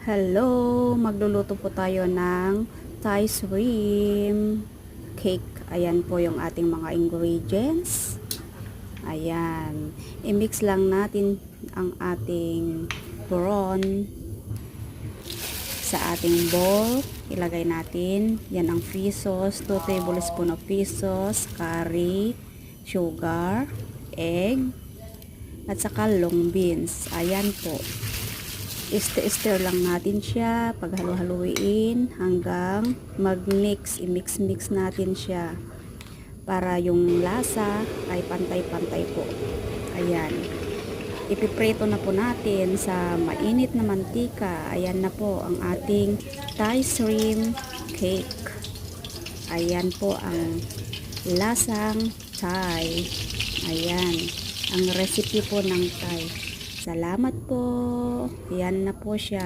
Hello! Magluluto po tayo ng Thai shrimp cake. Ayan po yung ating mga ingredients. Ayan. I-mix lang natin ang ating prawn sa ating bowl. Ilagay natin. Yan ang fish sauce. 2 tablespoon of fish sauce, curry, sugar, egg, at saka long beans. Ayan po. I-stir lang natin siya, paghalo-haluin hanggang mag-mix, i-mix natin siya para yung lasa ay pantay-pantay po. Ayan. Ipiprito na po natin sa mainit na mantika. Ayan na po ang ating Thai shrimp cake. Ayan po ang lasang Thai. Ayan. Ang recipe po ng Thai. Salamat po. Yan na po siya.